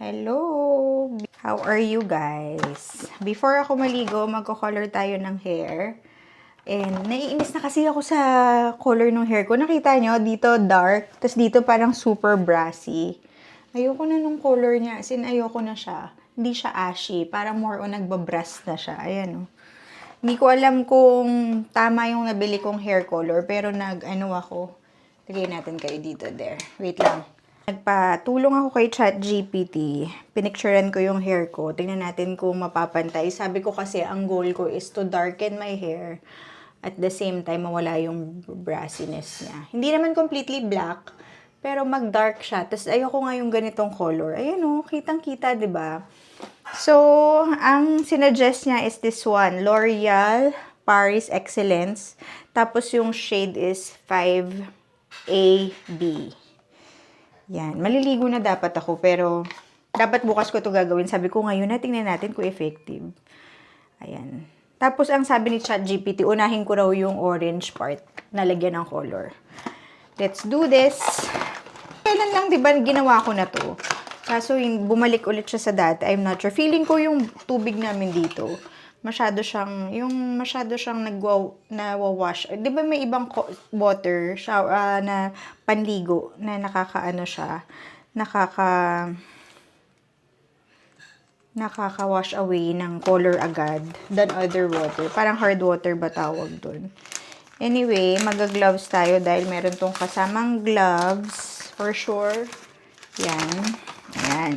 Hello! How are you guys? Before ako maligo, magko-color tayo ng hair. And naiinis na kasi ako sa color ng hair ko. Nakita nyo, dito dark, tapos dito parang super brassy. Ayoko na nung color niya, as in ayoko na siya. Hindi siya ashy, parang more on nagbabrass na siya. Ayan o. Hindi ko alam kung tama yung nabili kong hair color, pero nag-ano ako. Lagay natin kayo dito, there. Wait lang. Nagpatulong ako kay ChatGPT. Pinicturean ko yung hair ko. Tingnan natin kung mapapantay. Sabi ko kasi, ang goal ko is to darken my hair. At the same time, mawala yung brassiness niya. Hindi naman completely black, pero mag-dark siya. Tapos ayoko nga yung ganitong color. Ayan o, kitang-kita, 'di ba? So, ang sinuggest niya is this one. L'Oreal Paris Excellence. Tapos yung shade is 5AB. Yan. Maliligo na dapat ako, pero dapat bukas ko to gagawin. Sabi ko ngayon na, tingnan natin kung effective. Ayan. Tapos, ang sabi ni ChatGPT, unahin ko raw yung orange part na lagyan ng color. Let's do this. Kailan lang, di ba, ginawa ko na to. Kaso, bumalik ulit siya sa dati. I'm not sure. Feeling ko yung tubig namin dito, masyado siyang nawawash. Di ba may ibang water shower, na panligo na nakakaano siya, nakaka-wash away ng color agad than other water. Parang hard water ba tawag dun? Anyway, mag-gloves tayo dahil meron tong kasamang gloves for sure. Yan. Ayan.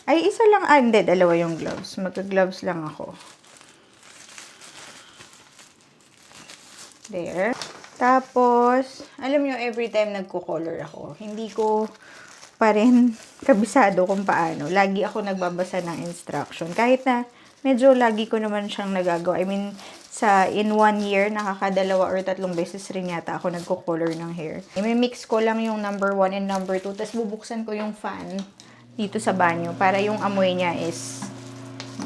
Ay, isa lang. Hindi. Dalawa yung gloves. Magka-gloves lang ako. There. Tapos, alam nyo, every time nagko-color ako, hindi ko pa rin kabisado kung paano. Lagi ako nagbabasa ng instruction. Kahit na medyo lagi ko naman siyang nagagawa. I mean, in 1 year, nakakadalawa or 3 beses rin yata ako nagko-color ng hair. I-mix ko lang yung number 1 and number 2, tapos bubuksan ko yung fan dito sa banyo para yung amoy niya is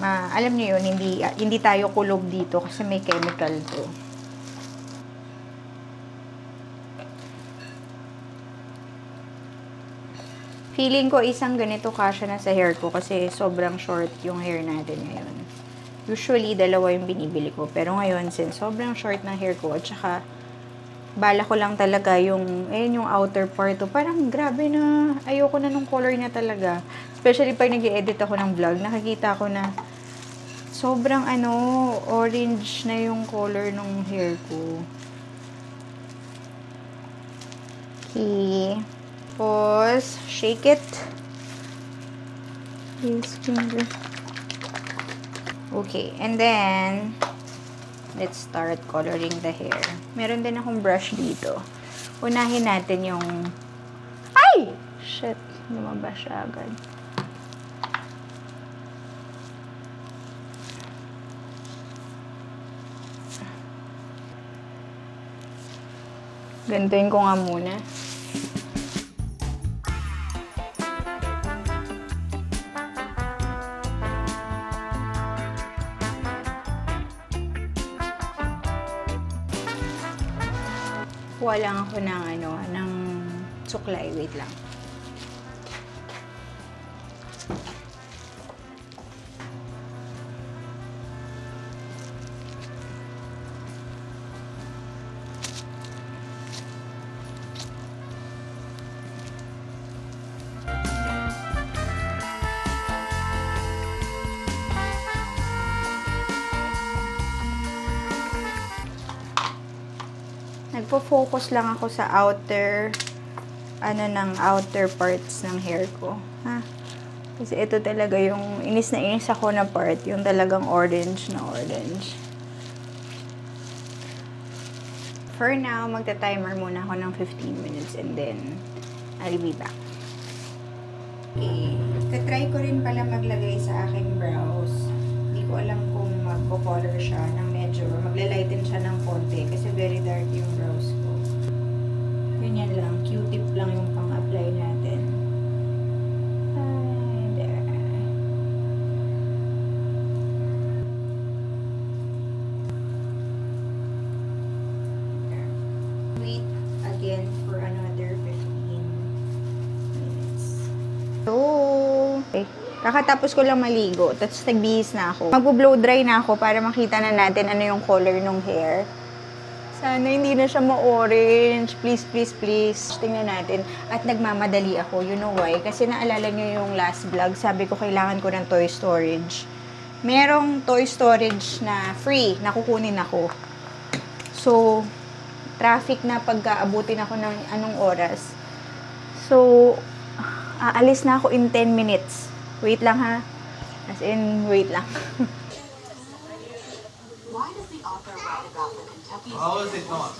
alam niyo yun, hindi tayo kulob dito kasi may chemical to. Feeling ko isang ganito kasya na sa hair ko kasi sobrang short yung hair natin ngayon. Usually, dalawa yung binibili ko. Pero ngayon, since sobrang short ng hair ko, at saka bala ko lang talaga yung outer part. Parang grabe na, ayoko na nung color niya talaga. Especially pag nag-edit ako ng vlog, nakikita ko na sobrang orange na yung color ng hair ko. Okay. Tapos, shake it. This finger. Okay, and then let's start coloring the hair. Meron din akong brush dito. Unahin natin yung... Ay! Shit! Lumabas siya agad. Gantuin ko nga muna. Kuha lang ako ng suklay. Wait lang. Nagpo-focus lang ako sa outer parts ng hair ko. Ha? Kasi ito talaga yung inis na inis ako na part, yung talagang orange na orange. For now, magta-timer muna ako ng 15 minutes and then I'll be back. Okay. Tatry ko rin pala maglagay sa aking brows. Hindi ko alam kung magpo-color siya ng medyo, maglalighten siya ng konti kasi very dark yung brows ko. Ganyan lang, Q-tip lang yung pang-apply natin. There. Wait again for another 15 minutes. So, Kakatapos ko lang maligo, tapos nagbihis na ako. Magbo-blow dry na ako para makita na natin ano yung color ng hair. Sana hindi na siya ma-orange. Please, please, please. Tingnan natin. At nagmamadali ako. You know why? Kasi naalala nyo yung last vlog, sabi ko kailangan ko ng toy storage. Merong toy storage na free, na kukunin ako. So, traffic na pagkaabutin ako ng anong oras. So, aalis na ako in 10 minutes. Wait lang ha. As in, wait lang. Why does the author write about the Kentucky How is it not?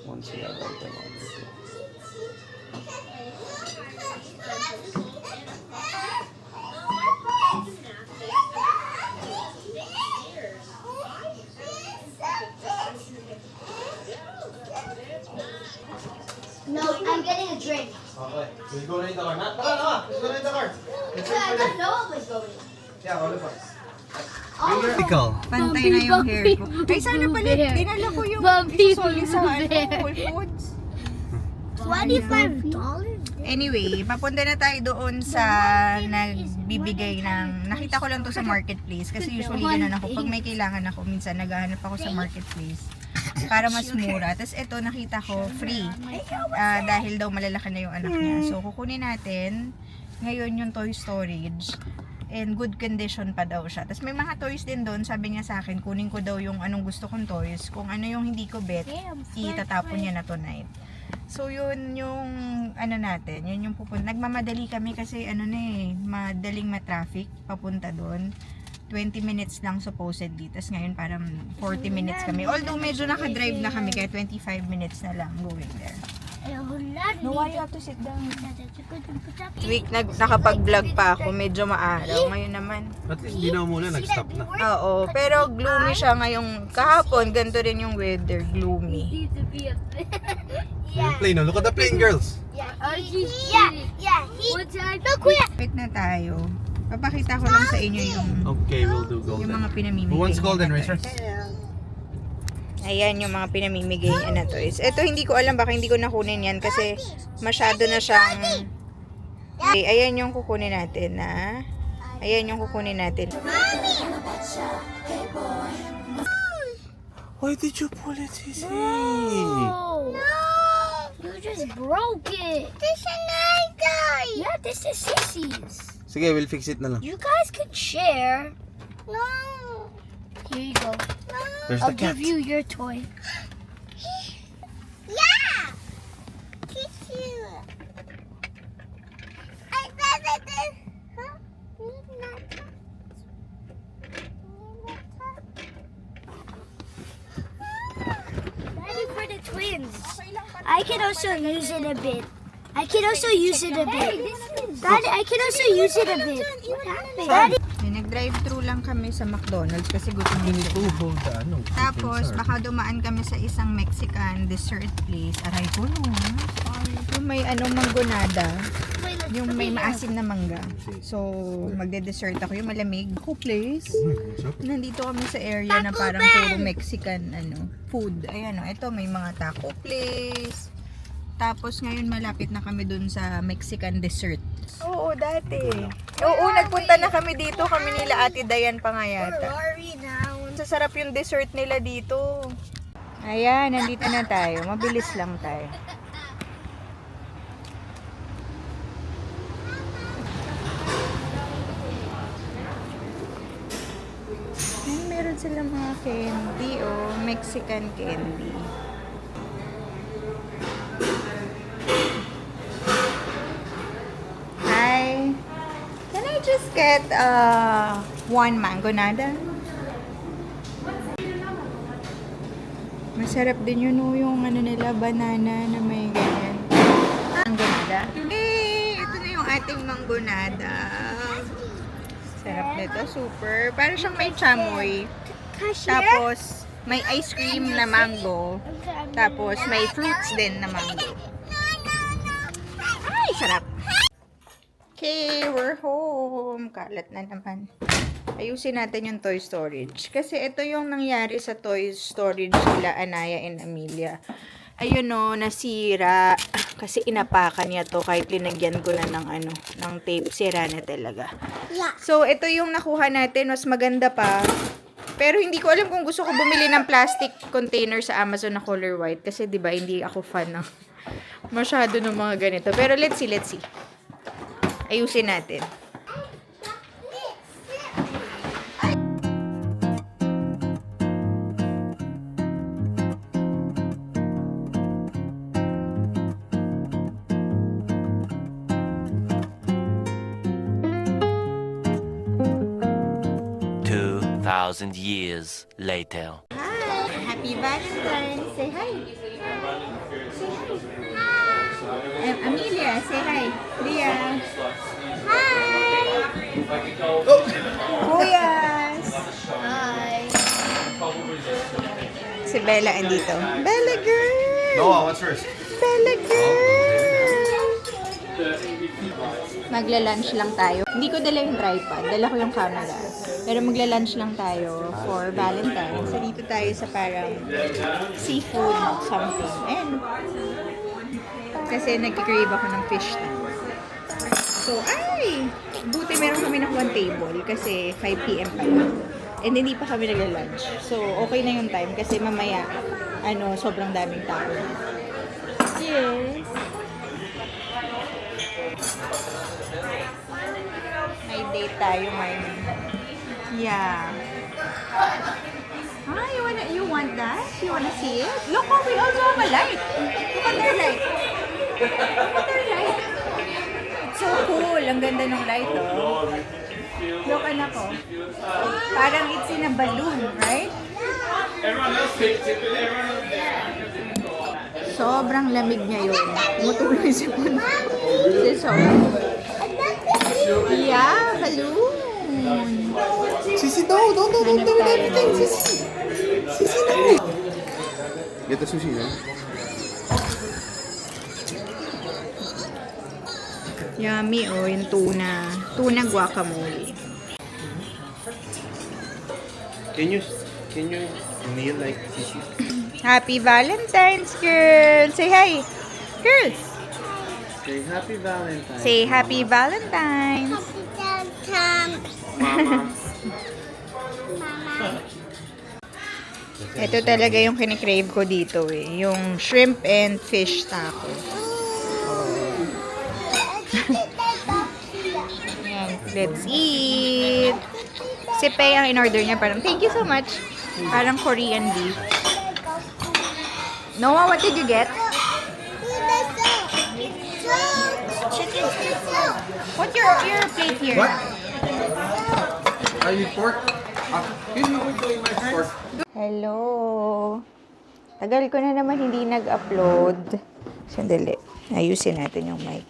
Once you have like them on YouTube. No, I'm getting a drink. Okay. Let's go na in the car. Tara na! Let's go na in the car. Let's I wait for thought them. Noah was going. Yeah, all of us. Oh, Pantay na yung hair ko. Ay, sana pala, dinala ko yung isusoli sa Whole Foods. $25? Anyway, papunta na tayo doon sa nagbibigay ng... Nakita ko lang to sa marketplace kasi usually ganun ako. Pag may kailangan ako, minsan naghahanap ako sa marketplace para mas mura. Tapos ito, nakita ko, free. Dahil daw malalaki na yung anak niya. So, kukunin natin ngayon yung toy storage. And good condition pa daw siya. Tapos may mga toys din doon. Sabi niya sa akin, kunin ko daw yung anong gusto kong toys. Kung ano yung hindi ko bet, itatapon niya na tonight. So yun yung ano natin, yun yung pupunta. Nagmamadali kami kasi ano na eh, madaling ma-traffic papunta doon. 20 minutes lang supposedly. Tapos ngayon parang 40 minutes kami. Although medyo naka-drive na kami kaya 25 minutes na lang going there. No, why you have to sit down? Week nakapag-vlog pa ako, medyo maaraw. Ngayon naman. At least di na muna, nag-stop na. Oo, pero gloomy siya ngayong kahapon. Ganito rin yung weather, gloomy. Yung plane, oh. Look at the plane, girls. Yeah. Look, where? Wait na tayo. Papakita ko lang sa inyo yung Okay, we'll do yung golden. mga pinamimigay. Who wants golden, na racer? toys. Ayan yung mga pinamimigay na toys. Ito hindi ko alam, baka hindi ko nakunin yan kasi masyado na siyang... Okay, ayan yung kukunin natin na... Ayan yung kukunin natin. Why did you pull it, Sissy? No. You just broke it. This is nice toy. Yeah, this is Sissy's. Sige, we'll fix it na lang. You guys can share. No. Here you go. No. Where's I'll the cat? give you your toy. Yeah. Tissue. I said it. Huh? Ready for the twins. I can also use it a bit. I can also use it a bit. Daddy, I can also use it a bit. What happened? Daddy. Nag-drive-thru lang kami sa McDonald's kasi gutom din kami. Tapos, baka dumaan kami sa isang Mexican dessert place. Aray ko, no? Yung may manggonada. Yung may maasim na mangga. So, magde-dessert ako. Yung malamig. Taco place. Nandito kami sa area na parang puro Mexican food. Ayan o. Ito, may mga taco place. Tapos, ngayon malapit na kami dun sa Mexican dessert. Oo, dati. Oo, nagpunta na kami dito. Kami nila Ate Dayan pa nga yata. Sasarap yung dessert nila dito. Ayan, nandito na tayo. Mabilis lang tayo. Ayan, meron silang mga candy, oh. Mexican candy. Hi. Can I just get one mangonada? Masarap din yun, oh, yung nila, banana na may ganyan. Mangonada. Eh, ito na yung ating manggonada. Sarap nito, super. Parang siyang may chamoy. Tapos, may ice cream na mango. Tapos, may fruits din na mango. Ay, sarap. Okay, we're home. Kalat na naman. Ayusin natin yung toy storage. Kasi ito yung nangyari sa toy storage nila, Anaya and Amelia. Ayun o, nasira. Kasi inapakan niya to kahit linagyan ko na ng tape. Sira na talaga. So, ito yung nakuha natin. Mas maganda pa. Pero hindi ko alam kung gusto ko bumili ng plastic container sa Amazon na color white. Kasi 'di ba hindi ako fan ng masyado ng mga ganito. Pero let's see. Ayusin natin. Thousand years later. Hi! Happy Valentine's! Say hi! Say hi! Amelia, say hi! Leah! Hi! Kuyas! Hi! Si Bella andito. Bella girl! Noah, what's first? Bella girl! Magla-lunch lang tayo. Hindi ko dala yung tripod. Dala ko yung camera. Pero magla-lunch lang tayo for Valentine's. So, dito tayo sa parang seafood something. And, kasi nag-crave ako ng fish na. So, buti meron kami nakuha table kasi 5 p.m. pa lang. And hindi pa kami nagla-lunch. So, okay na yung time kasi mamaya, sobrang daming tao. Yes. May date tayo ngayon. Yeah. You want that? You wanna see it? Look, we also have a light. Look at their light. Look at their light. It's so cool. Ang ganda ng light, oh. Look, anak ko. Parang it's in a balloon, right? Sobrang lamig niya yun. Tumutuloy si Puno. So, yeah, balloon. Sisi, no, don't do everything, Sisi. Sisi, no. Get the sushi, no? Yummy, oh, yung tuna. Tuna guacamole. Can you kneel like Sisi? Happy Valentine's, girl! Say hi! Girls! Say happy Valentine's. Say happy Valentine's! Mama. Ito talaga yung kinikrave ko dito eh. Yung shrimp and fish taco. Yan. Let's eat! Si Pei ang in-order niya. Parang, thank you so much. Parang Korean beef. Noah, what did you get? What's your plate here? What? Are you pork? Can you enjoy my pork? Hello. Tagal ko na naman hindi nag-upload. Sandali. Ayusin natin yung mic.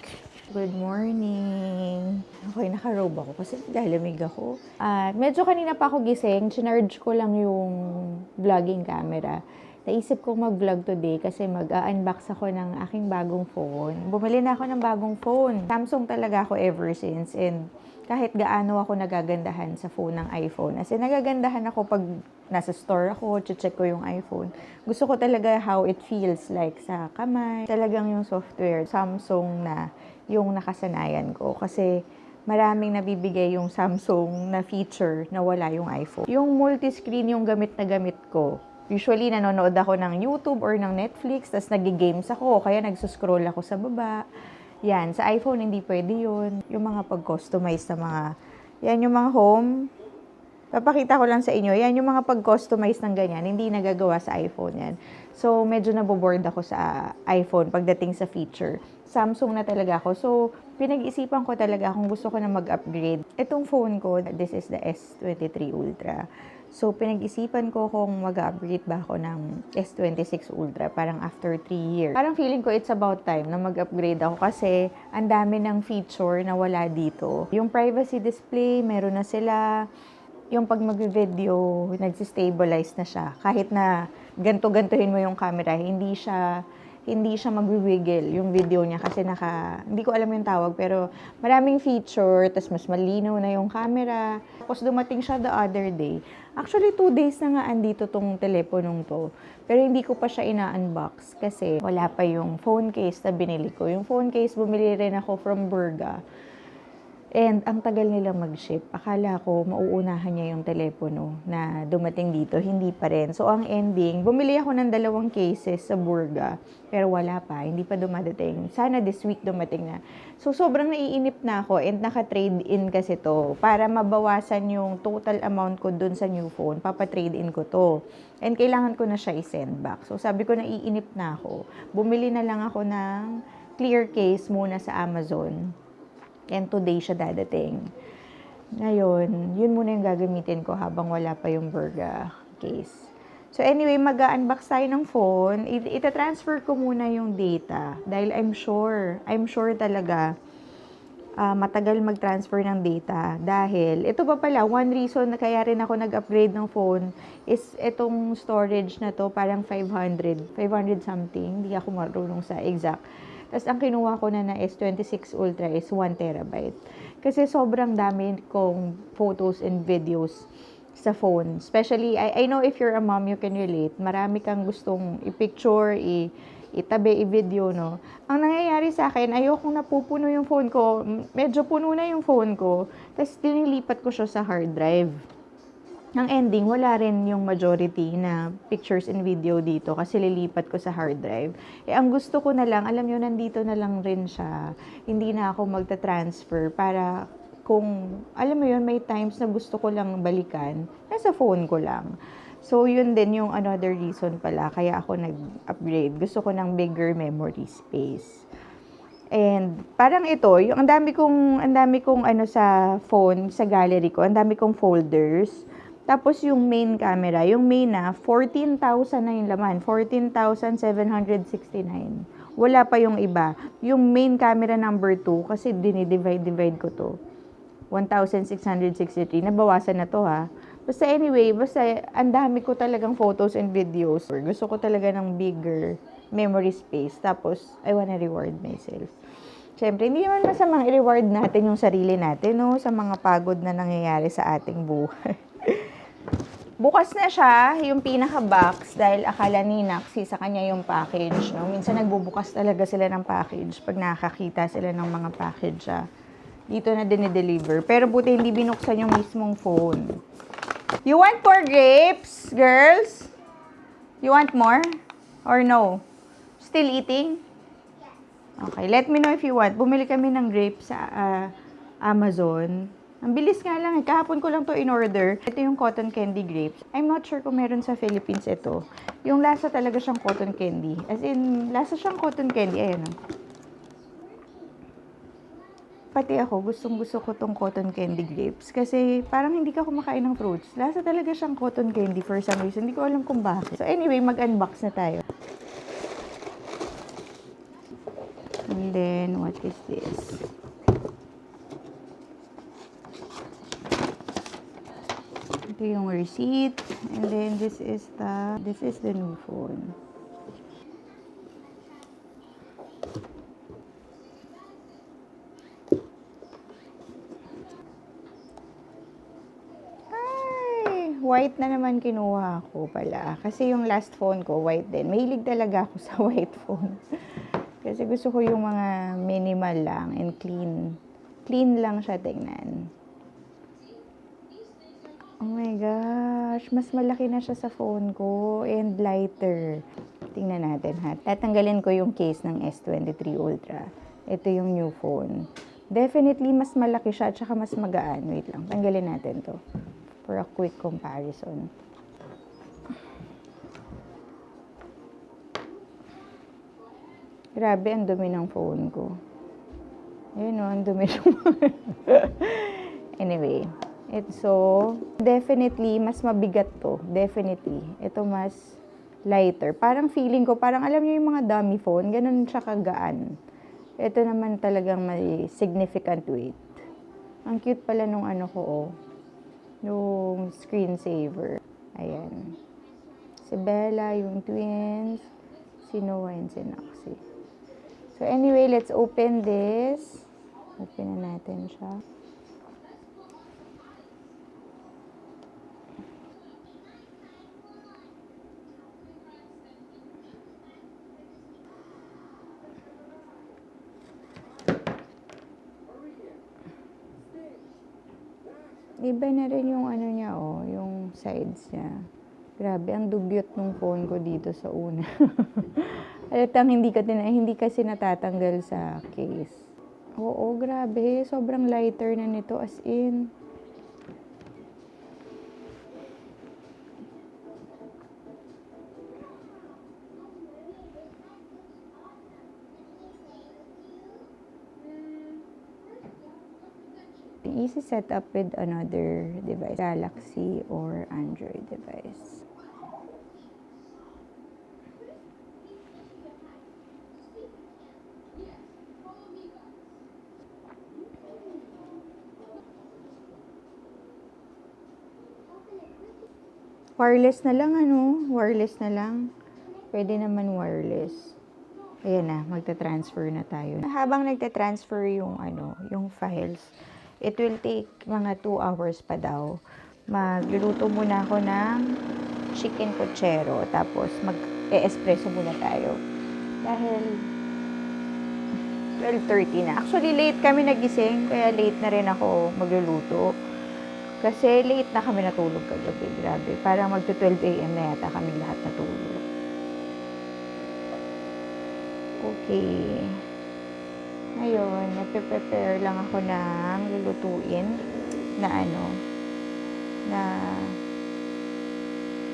Good morning. Okay, naka-robe ako kasi lalamig ako. At medyo kanina pa ako gising. Chinarge ko lang yung vlogging camera. Naisip kong mag-vlog today kasi mag-unbox ako ng aking bagong phone. Bumili na ako ng bagong phone. Samsung talaga ako ever since. And kahit gaano ako nagagandahan sa phone ng iPhone. As in, nagagandahan ako pag nasa store ako, check ko yung iPhone. Gusto ko talaga how it feels like sa kamay. Talagang yung software, Samsung na yung nakasanayan ko. Kasi maraming nabibigay yung Samsung na feature na wala yung iPhone. Yung multi-screen yung gamit na gamit ko. Usually, nanonood ako ng YouTube or ng Netflix, tas nag-games ako, kaya nagsuscroll ako sa baba. Yan, sa iPhone hindi pwede yun. Yung mga pag-customize na mga, yan yung mga home. Papakita ko lang sa inyo, yan yung mga pag-customize ng ganyan, hindi nagagawa sa iPhone yan. So, medyo naboboard ako sa iPhone pagdating sa feature. Samsung na talaga ako. So, pinag-isipan ko talaga kung gusto ko na mag-upgrade. Itong phone ko, this is the S23 Ultra. So, pinag-isipan ko kung mag-upgrade ba ako ng S26 Ultra parang after 3 years. Parang feeling ko it's about time na mag-upgrade ako kasi ang dami ng feature na wala dito. Yung privacy display, meron na sila. Yung pag mag-video, nagsistabilize na siya. Kahit na ganto-gantuhin mo yung camera, hindi siya magwi-wiggle yung video niya kasi hindi ko alam yung tawag, pero maraming feature, tas mas malinaw na yung camera. Tapos dumating siya the other day. Actually, 2 days na nga andito tong teleponong to. Pero hindi ko pa siya ina-unbox kasi wala pa yung phone case na binili ko. Yung phone case, bumili rin ako from Burga. And ang tagal nilang mag-ship. Akala ko mauunahan niya yung telepono na dumating dito. Hindi pa rin. So, ang ending, bumili ako ng 2 cases sa Burga. Pero wala pa. Hindi pa dumadating. Sana this week dumating na. So, sobrang naiinip na ako and naka-trade in kasi to. Para mabawasan yung total amount ko dun sa new phone, papatrade in ko to. And kailangan ko na siya i-send back. So, sabi ko naiinip na ako. Bumili na lang ako ng clear case muna sa Amazon. And today siya dadating. Ngayon, yun muna yung gagamitin ko habang wala pa yung Burga case. So anyway, mag-unbox tayo ng phone. Ita-transfer ko muna yung data. Dahil I'm sure talaga matagal mag-transfer ng data. Dahil, ito pa pala, one reason na kaya rin ako nag-upgrade ng phone is itong storage na to, parang 500 something. Hindi ako marunong sa exact. Tapos, ang kinuha ko na S26 Ultra is 1 terabyte. Kasi sobrang dami kong photos and videos sa phone. Especially, I know if you're a mom, you can relate. Marami kang gustong i-picture, itabi, i-video, no? Ang nangyayari sa akin, ayokong napupuno yung phone ko. Medyo puno na yung phone ko. Tapos, dinilipat ko siya sa hard drive. Ang ending, wala rin yung majority na pictures and video dito kasi lilipat ko sa hard drive. Ang gusto ko na lang, alam nyo, nandito na lang rin siya. Hindi na ako magta-transfer para kung, alam mo yun, may times na gusto ko lang balikan, nasa phone ko lang. So, yun din yung another reason pala kaya ako nag-upgrade. Gusto ko ng bigger memory space. And parang ito, yung ang dami kong sa phone, sa gallery ko, ang dami kong folders. Tapos yung main camera, yung main na 14,000 na yung laman, 14,769. Wala pa yung iba. Yung main camera number 2 kasi dinidivide ko to. 1,663. Nabawasan na to ha. Basta anyway, ang dami ko talagang photos and videos. Gusto ko talaga ng bigger memory space. Tapos, I wanna reward myself. Siyempre, hindi naman masamang i-reward natin yung sarili natin, no? Sa mga pagod na nangyayari sa ating buhay. Bukas na siya, yung pinaka-box, dahil akala ni Naxi sa kanya yung package, no? Minsan nagbubukas talaga sila ng package pag nakakita sila ng mga package, dito na dinideliver. Pero buti hindi binuksan yung mismong phone. You want more grapes, girls? You want more? Or no? Still eating? Okay, let me know if you want. Bumili kami ng grapes sa Amazon. Ang bilis nga lang. Kahapon ko lang to in order. Ito yung cotton candy grapes. I'm not sure kung meron sa Philippines ito. Yung lasa talaga siyang cotton candy. As in, lasa siyang cotton candy. Ayan o. Pati ako, gustong-gusto ko tong cotton candy grapes. Kasi parang hindi ka kumakain ng fruits. Lasa talaga siyang cotton candy for some reason. Hindi ko alam kung bakit. So anyway, mag-unbox na tayo. And then, what is this? Ito yung receipt. And then, this is the new phone. White na naman kinuha ko pala. Kasi yung last phone ko, white din. Mahilig talaga ako sa white phone. Kasi gusto ko yung mga minimal lang and clean. Clean lang siya tingnan. Oh my gosh. Mas malaki na siya sa phone ko and lighter. Tingnan natin ha. Tatanggalin ko yung case ng S23 Ultra. Ito yung new phone. Definitely mas malaki siya at saka mas magaan. Wait lang. Tanggalin natin to. For a quick comparison. Grabe, ang dumi ng phone ko. Ayun o, ang dumi ng Anyway, So, definitely, mas mabigat to. Definitely. Ito mas lighter. Parang feeling ko, parang alam niyo yung mga dummy phone, ganun siya kagaan. Ito naman talagang may significant weight. Ang cute pala nung ano ko, oh. Yung screensaver. Ayan. Si Bella, yung twins, si Noah and si Noxie. So anyway, let's open this. Open na natin siya. Iba na rin yung ano niya, oh, yung sides niya. Grabe, ang dugyot ng phone ko dito sa una. Alatang hindi kasi natatanggal sa case. Oo, grabe. Sobrang lighter na nito, as in. Easy setup with another device, Galaxy or Android device. Wireless na lang, ano? Wireless na lang. Pwede naman wireless. Ayan na, magta-transfer na tayo. Habang nagta-transfer yung yung files, it will take mga 2 hours pa daw. Magluluto muna ako ng chicken pochero, tapos mag-e-espresso muna tayo. Dahil 12:30 na. Actually, late kami nagising, kaya late na rin ako magluluto. Kasi late na kami natulog kagabi, grabe. Parang magto 12 a.m. na yata kami lahat natulog. Okay. Ngayon, nagpe-prepare lang ako ng lulutuin na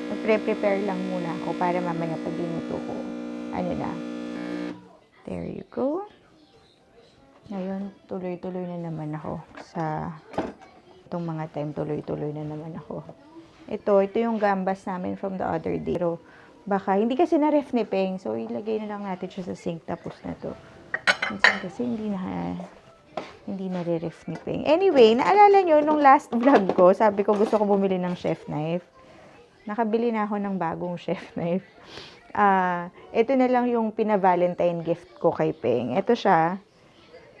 nagpre-prepare lang muna ako para mamaya pag ginuto ko, there you go. Ngayon, tuloy-tuloy na naman ako sa itong mga time, tuloy-tuloy na naman ako. Ito yung gambas namin from the other day. Pero baka, hindi kasi na-ref ni Peng, so ilagay na lang natin siya sa sink, tapos na to. Minsan kasi hindi na-ref ni Peng. Anyway, naalala nyo, nung last vlog ko, sabi ko gusto ko bumili ng chef knife. Nakabili na ako ng bagong chef knife. Ito na lang yung pina-Valentine gift ko kay Peng. Ito siya.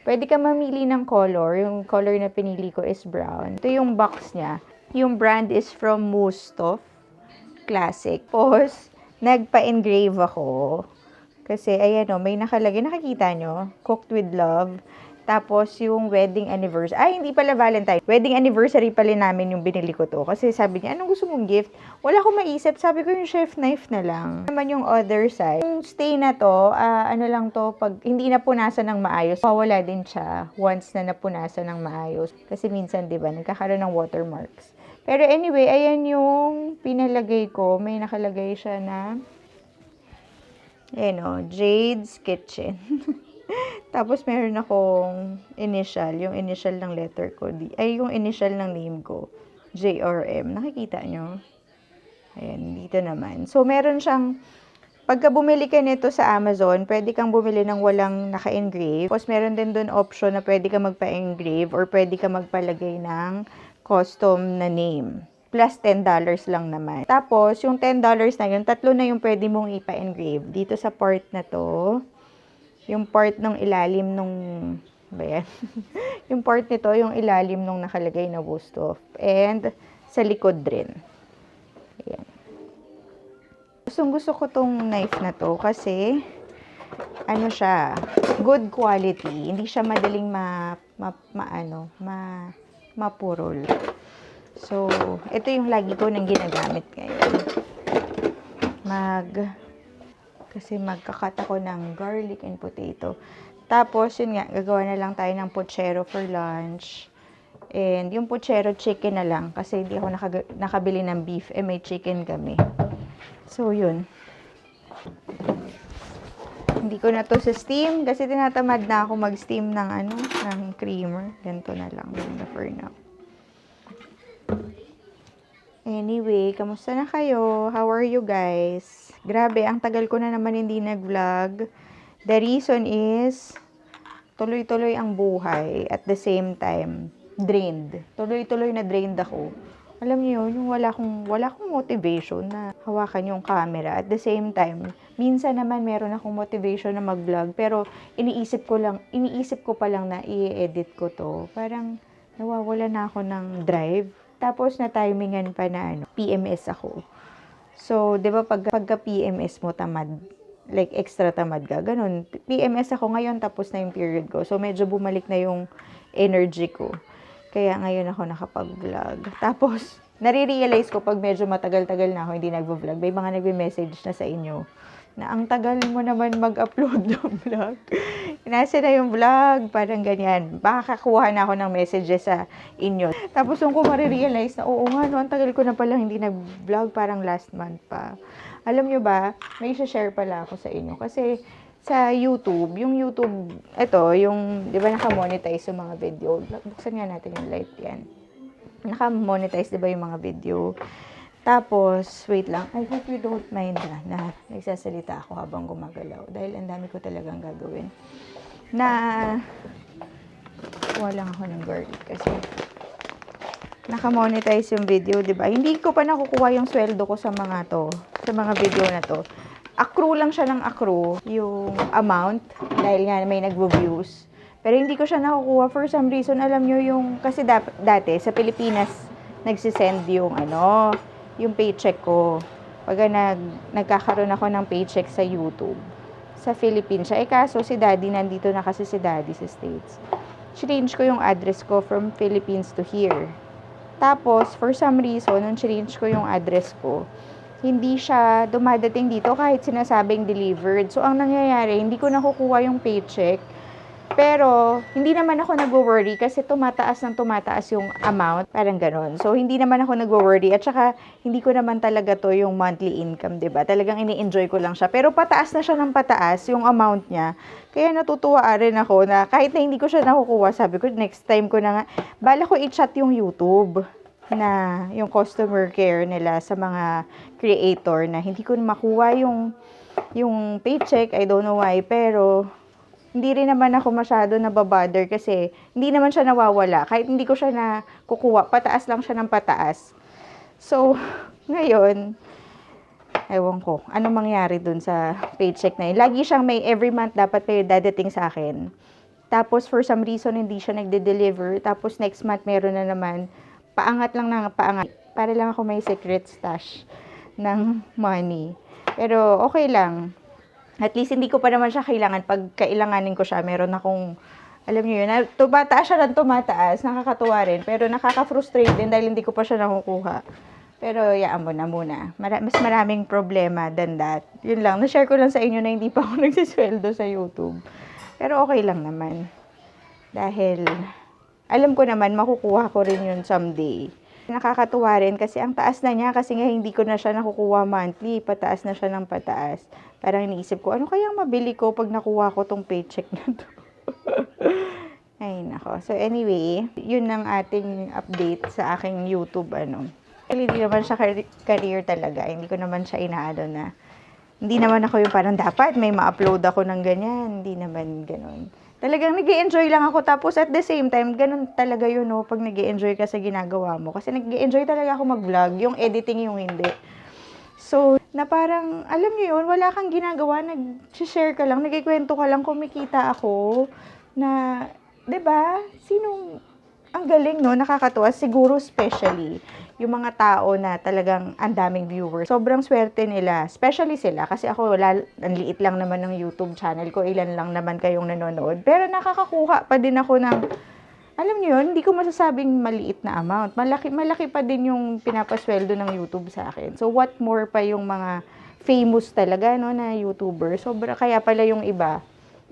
Pwede ka mamili ng color. Yung color na pinili ko is brown. Ito yung box niya. Yung brand is from Mustaf Classic. Tapos, nagpa-engrave ako. Kasi, ayan o, may nakalagay. Nakikita nyo? Cooked with love. Tapos, yung wedding anniversary. Ay, hindi pala Valentine. Wedding anniversary pala namin yung binili ko to. Kasi sabi niya, anong gusto mong gift? Wala akong maisip. Sabi ko yung chef knife na lang. Naman yung other side. Yung stay na to, lang to, pag hindi napunasan ng maayos, mawala din siya once na napunasan ng maayos. Kasi minsan, di ba, nagkakaroon ng watermarks. Pero anyway, ayan yung pinalagay ko. May nakalagay siya na Jade's Kitchen. Tapos, meron akong initial. Yung initial ng letter ko. Yung initial ng name ko. JRM. Nakikita nyo? Ayan, dito naman. So, meron siyang, pagka bumili ka nito sa Amazon, pwede kang bumili ng walang naka-engrave. Tapos, meron din doon option na pwede ka magpa-engrave or pwede ka magpalagay ng custom na name. Plus $10 lang naman. Tapos, yung $10 na yun, 3 na yung pwede mong ipa-engrave. Dito sa part na to, yung part ng ilalim nung, yung part nito, yung ilalim nung nakalagay na Mustaf. And, sa likod rin. Ayan. Gusto ko tong knife na to kasi, siya, good quality. Hindi siya madaling mapurol. So, ito yung lagi ko nang ginagamit ngayon. Kasi magkakat ako ng garlic and potato. Tapos, yun nga, gagawa na lang tayo ng pochero for lunch. And yung pochero chicken na lang. Kasi hindi ako nakabili ng beef. May chicken kami. So, yun. Hindi ko na to sa steam. Kasi tinatamad na ako mag-steam ng creamer. Ganito na lang. For now. Anyway, kamusta na kayo? How are you guys? Grabe, ang tagal ko na naman hindi nag-vlog. The reason is, tuloy-tuloy ang buhay. At the same time, drained. Tuloy-tuloy na drained ako. Alam niyo yun, yung wala akong motivation na hawakan yung camera. At the same time, minsan naman meron akong motivation na mag-vlog. Pero iniisip ko pa lang na i-edit ko to. Parang nawawala na ako ng drive. Tapos na-timingan pa na PMS ako. So, 'di ba pagka PMS mo tamad, like extra tamad ka, ganun. PMS ako ngayon tapos na yung period ko. So, medyo bumalik na yung energy ko. Kaya ngayon ako nakapag-vlog. Tapos, nare-realize ko pag medyo matagal-tagal na ako hindi nagvo-vlog. May mga nagme-message na sa inyo na ang tagal mo naman mag-upload ng vlog. Nasa na yung vlog, parang ganyan. Baka kakuha na ako ng messages sa inyo. Tapos nung ko marirealize na, oo nga, no, ang tagal ko na pala hindi nag-vlog, parang last month pa. Alam nyo ba, may share pala ako sa inyo. Kasi sa YouTube, di ba naka-monetize yung mga video? Buksan nga natin yung light yan. Naka-monetize, di ba yung mga video? Tapos, wait lang. I hope you don't mind na nagsasalita ako habang gumagalaw. Dahil ang dami ko talagang gagawin. Kuha lang ako ng garlic kasi naka-monetize yung video, di ba? Hindi ko pa nakukuha yung sweldo ko sa mga video na to. Accrue lang siya ng accrue, yung amount, dahil nga may nagvo-views. Pero hindi ko siya nakukuha for some reason. Alam nyo yung, kasi dati sa Pilipinas, nagsisend yung paycheck ko. Pag nagkakaroon ako ng paycheck sa YouTube, sa Philippines siya. Kaso si Daddy, nandito na kasi si Daddy sa States. Change ko yung address ko from Philippines to here. Tapos, for some reason, nung change ko yung address ko, hindi siya dumadating dito kahit sinasabing delivered. So, ang nangyayari, hindi ko nakukuha yung paycheck. Pero, hindi naman ako nag-worry kasi tumataas yung amount. Parang ganon. So, hindi naman ako nag-worry. At saka, hindi ko naman talaga to yung monthly income, diba? Talagang ini-enjoy ko lang siya. Pero pataas na siya ng pataas yung amount niya. Kaya natutuwa rin ako na kahit na hindi ko siya nakukuha, sabi ko, next time ko na nga, bala ko i-chat yung YouTube na yung customer care nila sa mga creator na hindi ko makuha yung paycheck. I don't know why. Pero, hindi rin naman ako masyado nababother kasi hindi naman siya nawawala. Kahit hindi ko siya nakukuha, pataas lang siya ng pataas. So, ngayon, ewan ko, ano mangyari dun sa paycheck na yun. Lagi siyang every month dapat may dadating sa akin. Tapos, for some reason, hindi siya nagde-deliver. Tapos, next month, meron na naman. Paangat lang ng paangat. Para lang ako may secret stash ng money. Pero, okay lang. At least, hindi ko pa naman siya kailangan. Pag kailanganin ko siya, meron akong, alam niyo yun, tumataas siya ng tumataas, nakakatuwa rin. Pero nakaka-frustrate din dahil hindi ko pa siya nakukuha. Pero, yaan mo na muna. Mas maraming problema than that. Yun lang. Na-share ko lang sa inyo na hindi pa ako nagsisweldo sa YouTube. Pero, okay lang naman. Dahil, alam ko naman, makukuha ko rin yun someday. Nakakatuwa rin kasi ang taas na niya kasi nga hindi ko na siya nakukuha monthly. Pataas na siya ng pataas. Parang iniisip ko, ano kayang mabili ko pag nakuha ko tong paycheck na to? Ay, nako. So, anyway, yun ang ating update sa aking YouTube, Hindi naman siya career talaga. Hindi ko naman siya inaano na. Hindi naman ako yung parang dapat may ma-upload ako ng ganyan. Hindi naman ganun. Talagang nag-i-enjoy lang ako. Tapos at the same time, ganun talaga yun, pag nag-i-enjoy ka sa ginagawa mo. Kasi nag-i-enjoy talaga ako mag-vlog. Yung editing, yung hindi. So, na parang, alam niyo yun, wala kang ginagawa, nag-share ka lang, nagkikwento ka lang, kumikita ako, na, 'di ba? Ang galing, no? Nakakatuwa, siguro especially, yung mga tao na talagang ang daming viewers. Sobrang swerte nila, especially sila, kasi ako, ang liit lang naman ng YouTube channel ko, ilan lang naman kayong nanonood, pero nakakakuha pa din ako ng, alam niyo yun, hindi ko masasabing maliit na amount. Malaki pa din yung pinapasweldo ng YouTube sa akin. So, what more pa yung mga famous talaga, na YouTuber. Kaya pala yung iba,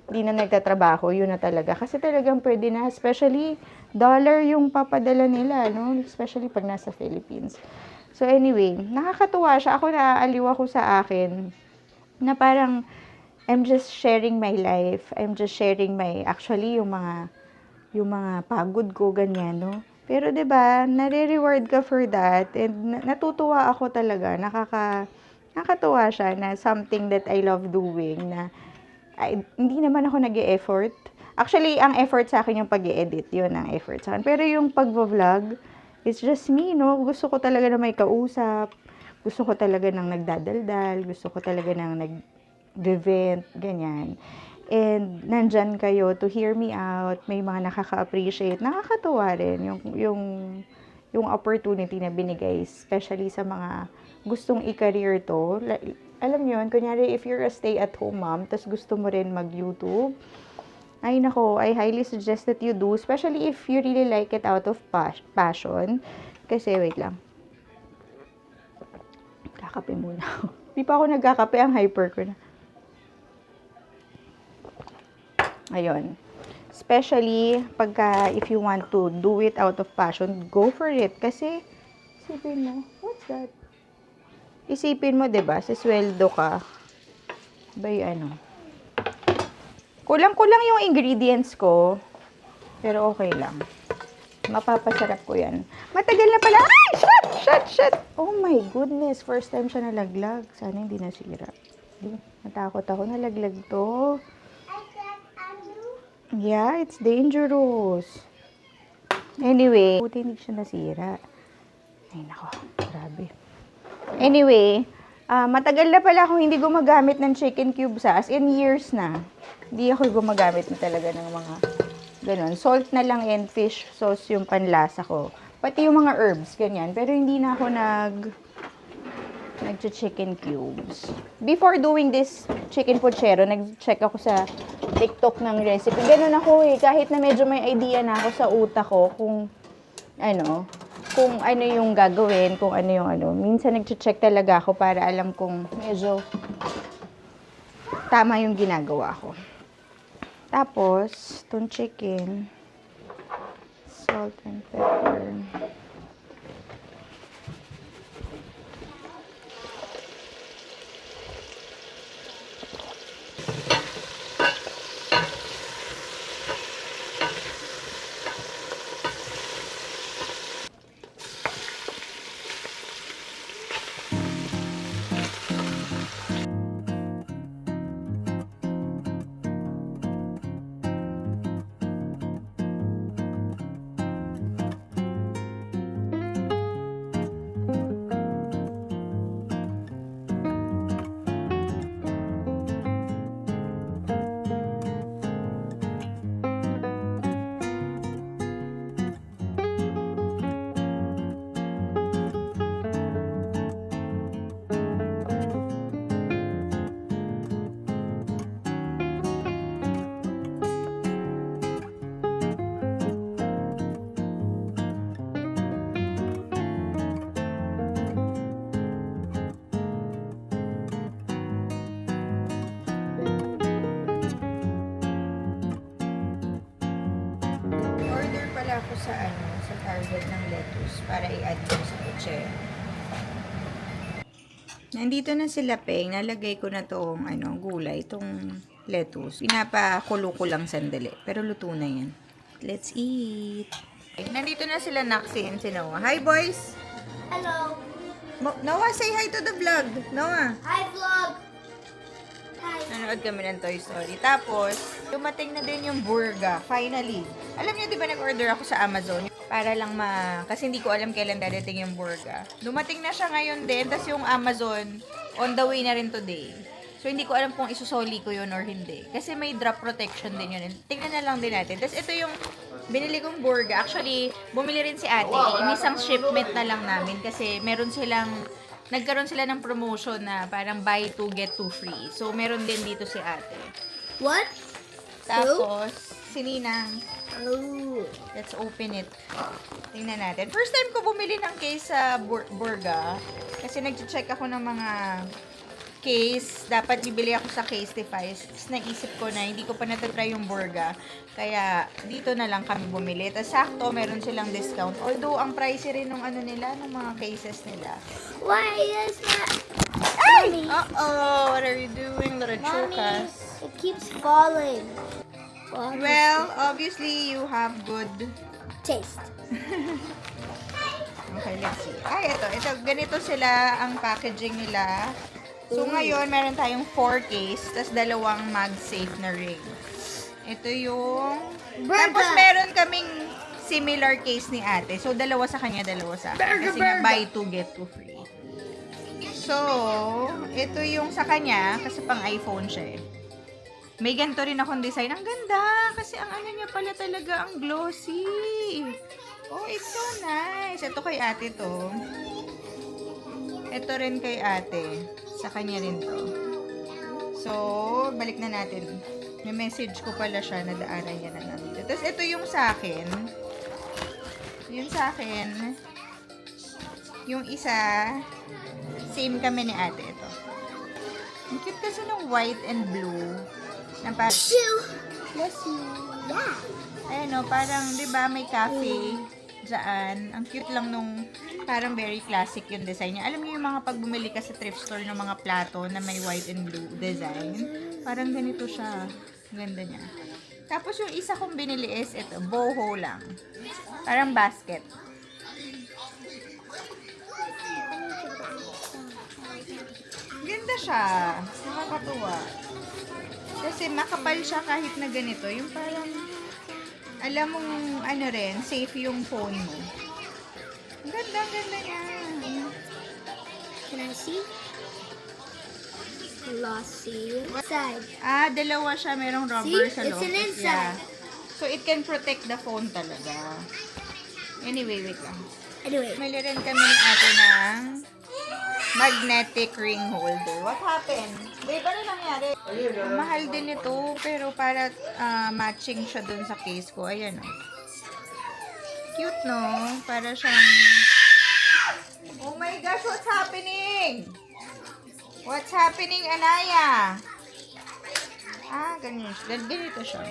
hindi na nagtatrabaho, yun na talaga. Kasi talagang pwede na, especially, dollar yung papadala nila, especially pag nasa Philippines. So, anyway, nakakatuwa siya. Ako, naaaliw ako sa akin, na parang, I'm just sharing my life. I'm just sharing actually, yung mga pagod ko, ganyan, Pero 'di ba, nare-reward ka for that and natutuwa ako talaga. Nakakatuwa siya na something that I love doing na hindi naman ako nag-e-effort. Actually, ang effort sa akin yung pag-e-edit. Yun ang effort sa akin. Pero yung pag-vlog, it's just me, no? Gusto ko talaga na may kausap. Gusto ko talaga ng nagdadaldal. Gusto ko talaga ng nag-vent. Ganyan. And nandyan kayo to hear me out. May mga nakaka-appreciate. Nakakatuwa rin yung opportunity na binigay. Especially sa mga gustong i-career to. Alam nyo yun, kunyari, if you're a stay-at-home mom, tas gusto mo rin mag-YouTube, ay nako, I highly suggest that you do, especially if you really like it out of passion. Kasi, wait lang. Kakape muna ako. Di pa ako nagkakape, ang hyper ko na. Ayun. Especially, if you want to do it out of passion, go for it. Kasi, isipin mo, what's that? Isipin mo, 'di ba, sa sweldo ka, kulang-kulang yung ingredients ko, pero okay lang. Mapapasarap ko yan. Matagal na pala. Ay! Shut! Oh my goodness, first time siya nalaglag. Sana hindi nasira. Natakot ako, nalaglag to. Yeah, it's dangerous. Anyway, buti hindi siya nasira. Ay, nako, grabe. Anyway, matagal na pala akong hindi gumagamit ng chicken cubes, as in years na. Hindi ako gumagamit na talaga ng mga ganun. Salt na lang and fish sauce yung panlasa ko. Pati yung mga herbs, ganyan. Pero hindi na ako nag-chicken cubes. Before doing this chicken pochero, nag-check ako sa TikTok ng recipe. Ganun ako eh. Kahit na medyo may idea na ako sa utak ko kung yung gagawin, kung ano yung ano. Minsan nag-check talaga ako para alam kung medyo tama yung ginagawa ko. Tapos, itong chicken, salt and pepper. Order pala ako sa Target ng lettuce para i-add ko sa kutse. Nandito na sila, Peng. Nalagay ko na tong gulay, tong lettuce. Pinapakulo ko lang sandali. Pero luto na yan. Let's eat. Nandito na sila, Naxi and si Noah. Hi, boys! Hello. Noah, say hi to the vlog. Noah. Hi, vlog. Hi. Nanood kami ng Toy Story. Tapos, dumating na din yung burger. Finally. Alam niyo, di ba nag-order ako sa Amazon? Para lang kasi hindi ko alam kailan dadating yung burger. Dumating na siya ngayon din. Tapos yung Amazon, on the way na rin today. So, hindi ko alam kung isusoli ko yun or hindi. Kasi may drop protection din yun. Tingnan na lang din natin. Tapos ito yung binili kong burger. Actually, bumili rin si ate. Inisang shipment na lang namin. Kasi nagkaroon sila ng promotion na parang buy 2 get 2 free. So, meron din dito si ate. What? Tapos, si Ninang. Oh. Let's open it. Tingnan natin. First time ko bumili ng case sa burger. Kasi nag-check ako ng mga case. Dapat bibili ako sa Casetify. Tapos naisip ko na hindi ko pa natatry yung burger. Kaya dito na lang kami bumili. Tapos sakto, meron silang discount. Although, ang pricey rin ng ng mga cases nila. Why is that? Ay! Uh-oh! What are you doing, little chukas? It keeps falling. Well, obviously, you have good taste. Okay, let's see. Ay, ito. Ganito sila ang packaging nila. So, ngayon, meron tayong 4 case, tas 2 MagSafe na ring. Ito yung... Tapos, meron kaming similar case ni ate. So, 2 sa kanya, 2 sa akin. Kasi nga, buy 2, get 2 free. So, ito yung sa kanya, kasi pang iPhone siya eh. May ganito rin akong design. Ang ganda! Kasi ang ano niya pala talaga, ang glossy. Oh, it's so nice. Ito kay ate to. Ito rin kay ate. Sa kanya rin to. So, balik na natin. May message ko pala siya na daanan niya na nandito. Tapos, ito yung sa akin. Yung sa akin. Yung isa, same kami ni ate. Ito. Ang cute kasi ng white and blue. Na parang, bless you. Yeah. Ayan o, parang, di ba, may cafe dyan. Ang cute lang nung, parang very classic yung design niya. Alam niyo yung mga pag bumili ka sa thrift store ng mga plato na may white and blue design? Parang ganito siya. Ganda niya. Tapos yung isa kong binili is ito, boho lang. Parang basket. Ganda siya. Nakakatuwa. Kasi makapal siya kahit na ganito. Yung parang, alam mong, ano rin, safe yung phone mo. Ganda niya. Can I see? Glossy. Side. Ah, 2 siya. Merong rubber See? sa It's loob. an inside. So, it can protect the phone talaga. Anyway, wait lang. Anyway. Mali rin kami ni ate ng magnetic ring holder. What happened? Babe, ano nangyari? Ang mahal din ito, pero para matching siya dun sa case ko. Ayan o. Cute, no? Para siyang... Oh my gosh, what's happening? What's happening, Anaya? Ah, ganito siya.